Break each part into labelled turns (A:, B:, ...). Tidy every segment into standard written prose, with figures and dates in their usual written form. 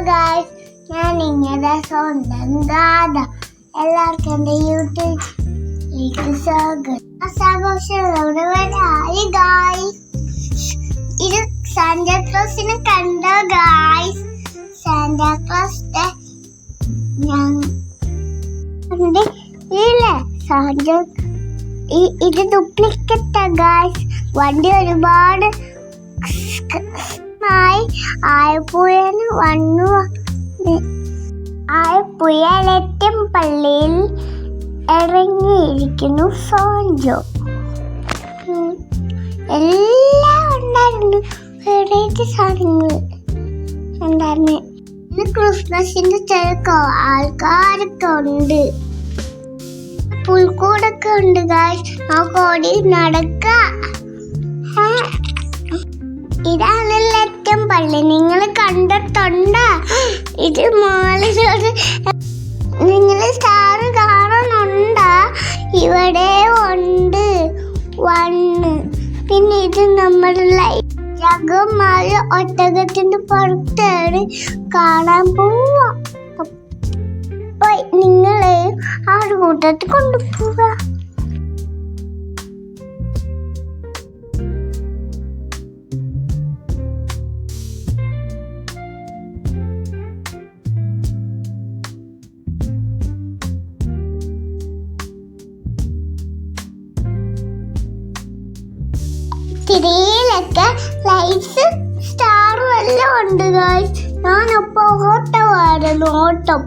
A: Guys, ഞാൻ നിങ്ങളുടെ സ്വന്തം ഗാഥ. എല്ലാവർക്കും എൻ്റെ യൂട്യൂബിലേക്ക് സ്വാഗതം. ഇത് സാന്റാക്ലോസിനെ കണ്ടോ ഗായ്സ്? സാന്റാക്ലോസിന്റെ ഇത് ഡ്യൂപ്ലിക്കേറ്റാ ഗായ്സ്. വണ്ടി ഒരുപാട് ആയപ്പുഴയിലെത്തും പള്ളിയിൽ ഇറങ്ങിയിരിക്കുന്നു സാന്റോ. എല്ലാം ഉണ്ടായിരുന്നു, വെറൈറ്റി സാധനങ്ങൾ ഉണ്ടായിരുന്നു. ഇന്ന് ക്രിസ്മസിന്റെ തിരക്കോ, ആൾക്കാരൊക്കെ ഉണ്ട്, പുൽക്കൂടൊക്കെ ഉണ്ട് ഗായ്സ്. ആ കോടി നടക്ക. ഇതാണല്ലോ ഏറ്റവും പള്ളി, നിങ്ങൾ കണ്ടിട്ടുണ്ടോ? ഇത് മോളിലോട്ട് നിങ്ങൾ സ്റ്റാർ കാണുന്നുണ്ടോ? ഇവിടെ ഉണ്ട് വണ്ണ്. പിന്നെ ഇത് നമ്മുടെ ജഗമായ ഒട്ടകത്തിന്റെ പുറത്താണ് കാണാൻ പോവാ. അപ്പൊ നിങ്ങളെ ആ കൂട്ടത്തിൽ കൊണ്ടുപോവുക. തിരയിലൊക്കെ ലൈറ്റ്സ് സ്റ്റാറും എല്ലാം ഉണ്ട് ഗായ്സ്. ഞാനപ്പോ ഓട്ടമായിരുന്നു, ഓട്ടം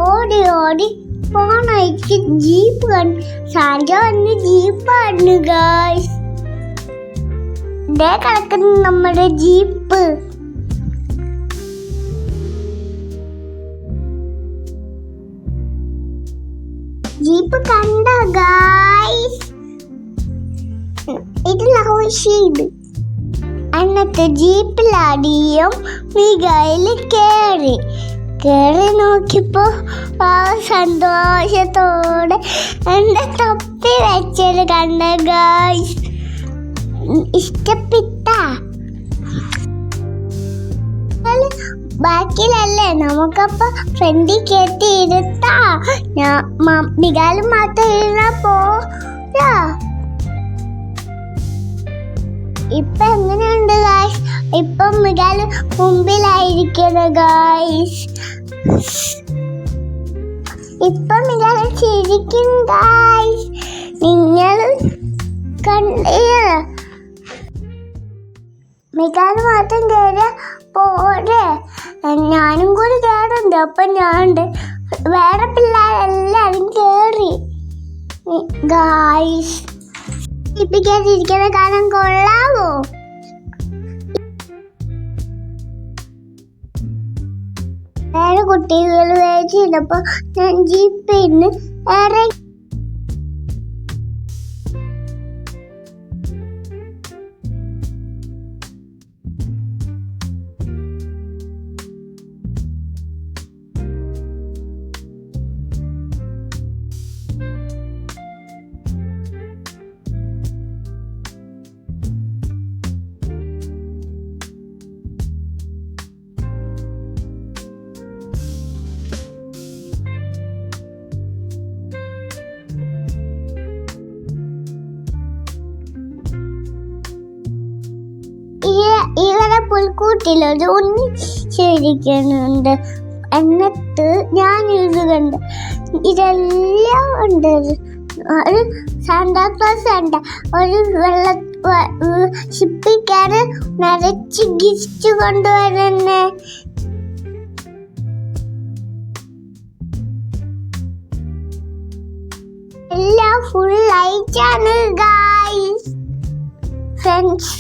A: ഓടി ഓടി പോണക്ക് ജീപ്പ് കണ്ടു. സാന്റോ വന്ന് ജീപ്പായിരുന്നു ഗായ്സ്. ഇതേ കിടക്കുന്ന നമ്മുടെ ജീപ്പ്. ജീപ്പ് കണ്ട ഗായ്സ്? ഇത് ലൗഷീബ്. അന്നത്തെ ജീപ്പിലടിയും മികയില് കേറി നോക്കിയപ്പോ ആ സന്തോഷത്തോടെ എന്റെ തൊപ്പി വെച്ചത് കണ്ട ഗായ്സ്. ഇഷ്ടപ്പെട്ട ബാക്കിലല്ലേ, നമുക്കപ്പോ ഫ്രണ്ടിൽ കയറ്റി ഇരുത്താ. മികാലും മാത്രം ഇരുന്നാ പോരാ. ഇപ്പൊ എങ്ങനെയുണ്ട് ഗായ്സ്? ഇപ്പൊ മികാല് മുമ്പിലായിരിക്കുന്നത് ഗായ്സ്. ഇപ്പൊ മികാല് ചിരിക്കും ഗായ്സ്. നിങ്ങൾ കണ്ടേ? മികാല് മാത്രം കയറിയ പോരെ, ഞാനും കൂടി കയറുണ്ട്. അപ്പൊ ഞാനുണ്ട്, വേറെ പിള്ളേരെല്ലാരും കേറി ഗായ്സ്. ഇരിക്കുന്ന കാണാൻ കൊള്ളാവോ? വേറെ കുട്ടികൾ വേദിച്ചപ്പോ ഞാൻ ജീപ്പിന്ന് ഇറങ്ങി. ഇവരെ പുൽക്കൂട്ടിലൊരു ഉണ്ണി ശരിക്കുന്നുണ്ട്. എന്നിട്ട് ഞാൻ ഇത് കണ്ട്, ഇതെല്ലാം ഉണ്ട്. ഒരു സാന്റാക്ലോസ് ഉണ്ട്, ഒരു ഷിപ്പിക്കാര് നിറച്ച് ഗിഫ്റ്റ് കൊണ്ടുവരുന്നേ. എല്ലാം ഫുൾ ലൈറ്റാണ് ഗായ്സ്. ഫ്രണ്ട്സ്,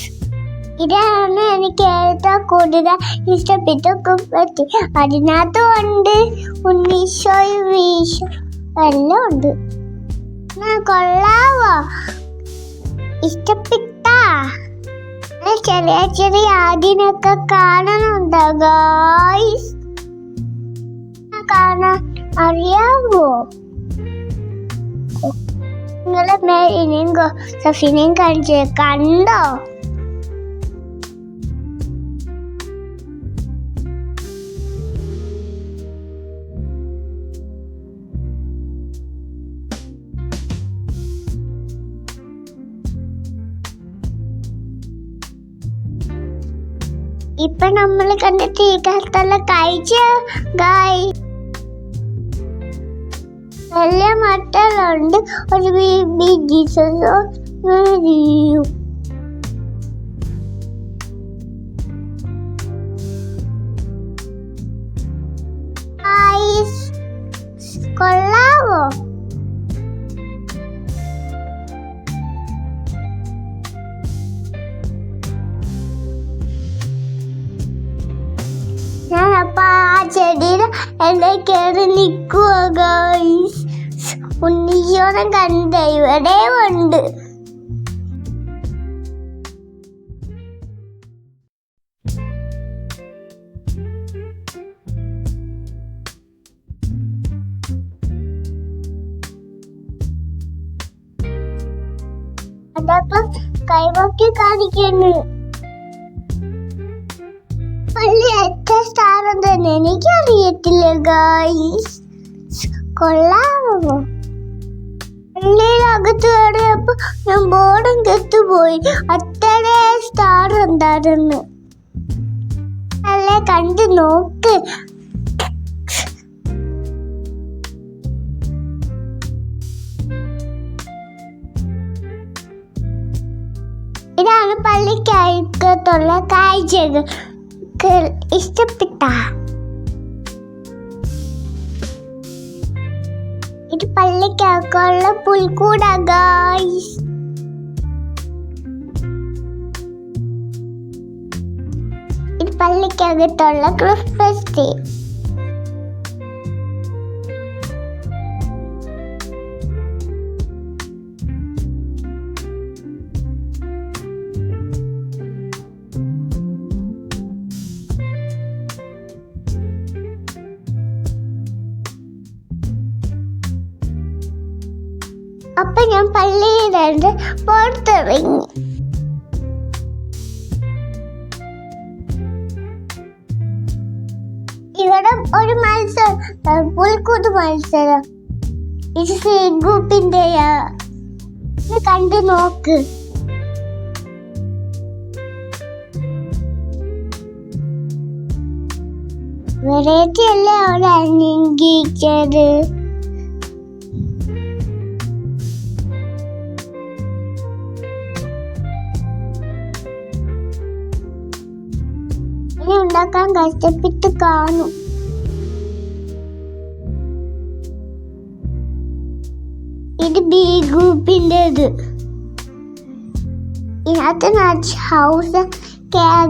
A: ഇതാണ് എനിക്ക് ഏറ്റവും കൂടുതൽ ഇഷ്ടപ്പെട്ട പറ്റി. അതിനകത്തും ഉണ്ട് ഉണ്ണീശോയും വീശോ എല്ലാം ഉണ്ട്. കൊള്ളാവോ? ഇഷ്ടപ്പെട്ട? ചെറിയ ചെറിയ ആദ്യമൊക്കെ കാണുന്നുണ്ടോ ഗായ്സ്? കാണാൻ അറിയാവോ? നിങ്ങളെ മേലിനെയും സഫിനെയും കണ്ടോ? ഇപ്പൊ നമ്മൾ കണ്ടിട്ട് ഈ കാലത്തെല്ലാം കഴിച്ച ഗായ് നല്ല മട്ടലുണ്ട് ഒരു ബേബി ജീസസ് കൊള്ളാവോ? ഞാനപ്പ ആ ചെടിയുടെ എന്നെ കയറി നിൽക്കുക ഗൈസ്. ഉണ്ണിയോളം കണ്ട ഇവിടെ ഉണ്ട്. അതൊക്കെ കൈവക്കി കാണിക്കുന്നു. പള്ളി എത്ര സ്റ്റാർ തന്നെ എനിക്കറിയത്തില്ല ഗൈസ്. കൊള്ളാമോ? പള്ളിയിലകത്ത് കയറിയപ്പോ ഞാൻ ബോർഡും കെട്ടുപോയി. അത്ര സ്റ്റാർ ഉണ്ടായിരുന്നു. അല്ലേ കണ്ടു നോക്ക്. ഇതാണ് പള്ളിക്കകത്തുള്ള കാഴ്ചകൾ. ഇഷ്ടപ്പെട്ട ഇത് പള്ളിക്കകത്തുള്ള പുൽക്കൂട ഗൈസ്. ഇത് പള്ളിക്കകത്തുള്ള ക്രിസ്മസ് ട്രീ. അപ്പൊ ഞാൻ പള്ളിയിലെ പുറത്തിറങ്ങി. ഇവിടെ ഒരു മത്സരം, പുൽക്കൂട് മത്സരം. ഇത് ഗ്രൂപ്പിന്റെ കണ്ടു നോക്ക്. വെറൈറ്റി അല്ലേ അവിടെ അണിയിച്ചത്. ഉണ്ടാക്കാൻ കഷ്ടപ്പെട്ട് കാണും. ഇത് ബി ഗ്രൂപ്പിൻ്റെത്. ഇതിനകത്ത് ഹൗസ്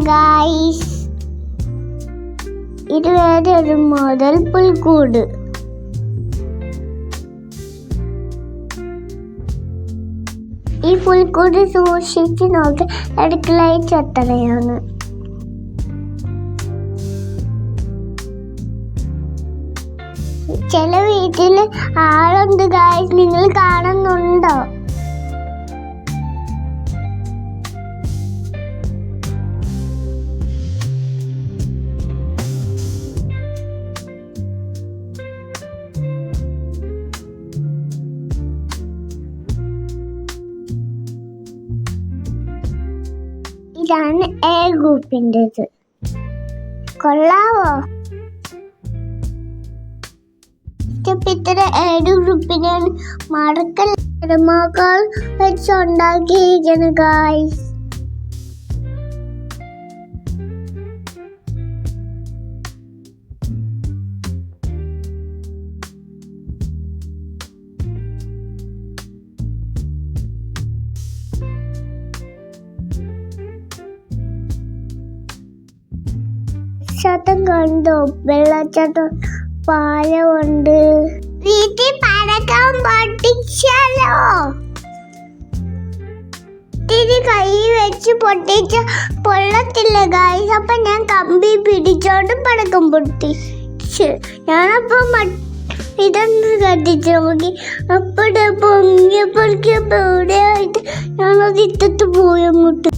A: ഗൈസ്. ഇത് വേറെ ഒരു മോഡൽ പുൽക്കൂട്. ഈ പുൽക്കൂട് സൂക്ഷിച്ച് നോക്കി അടുക്കളയിൽ എത്രയാണ്. ചില വീട്ടില് ആളുണ്ട് ഗായ്സ്. നിങ്ങൾ കാണുന്നുണ്ടോ? ഇതാണ് എ ഗ്രൂപ്പിൻ്റെത്. കൊള്ളാവോ? ഇത്ര ഏഴ് ഗ്രൂപ്പിനാണ് മടക്കൽ വെച്ചുണ്ടാക്കിയിരിക്കുന്നത് ഗായ്സ്. ചാട്ടം കണ്ടോ? വെള്ളച്ചാട്ടം, പാലമുണ്ട്. വീട്ടിൽ പടക്കം പൊട്ടിച്ചാലോ? തിരി കൈ വെച്ച് പൊട്ടിച്ച പൊള്ളത്തില്ല ഗായ്സ്. അപ്പൊ ഞാൻ കമ്പി പിടിച്ചോണ്ട് പടക്കം പൊട്ടിച്ച്. ഞാനപ്പം ഇതൊന്ന് കത്തിച്ചു നോക്കി. അപ്പോഴെ പൊങ്ങിയപ്പോഴേക്കും എവിടെയായിട്ട് ഞാനത് ഇട്ടത്ത് പോയി അങ്ങോട്ട്.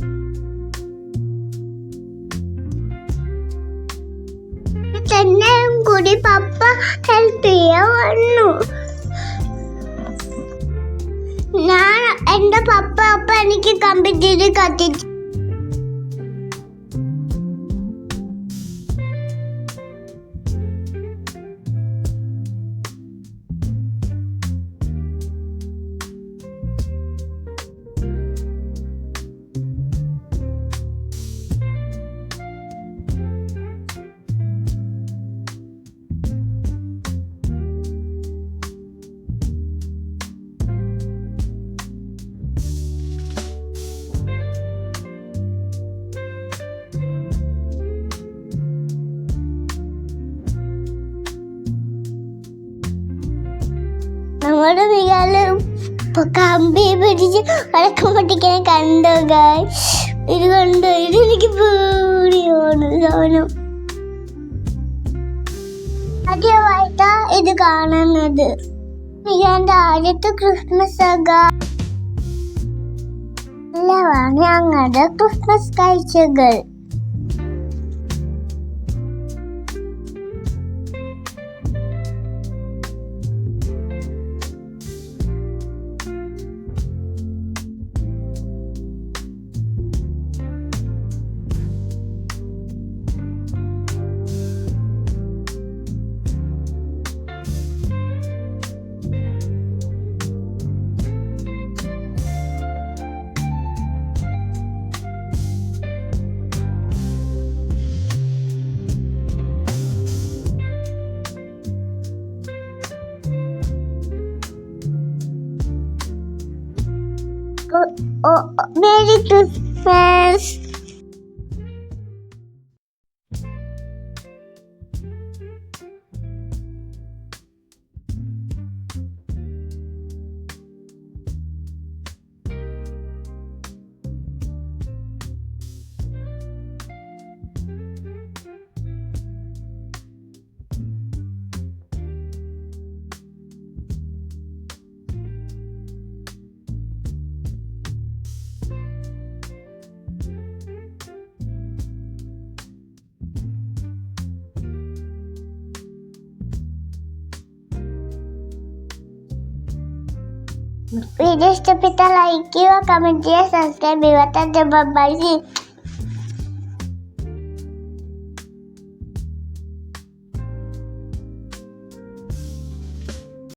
A: എന്നെയും കൂടി പപ്പ ഹെൽപ്പ് ചെയ്യാൻ വന്നു. എന്റെ പപ്പ എനിക്ക് കമ്പിത്തിരി കത്തിച്ചു. നമ്മുടെ മികാല് കമ്പി പിടിച്ച് വടക്കം പൊട്ടിക്കാൻ കണ്ടോ ഗായ്സ്? ഇത് കണ്ടോ? ഇത് എനിക്ക് പേടിയാണ് സാധനം. ആദ്യമായിട്ടാ ഇത് കാണുന്നത്. മികാന്റെ ആദ്യത്തെ ക്രിസ്മസ് എല്ലാമാണ് ഞങ്ങളുടെ ക്രിസ്മസ് കാഴ്ചകൾ. Merry Christmas. വീഡിയോ ഇഷ്ടപ്പെട്ടാൽ ലൈക്ക് ചെയ്യുക, കമന്റ് ചെയ്യുക, സബ്സ്ക്രൈബ് ചെയ്യുക. ബൈ.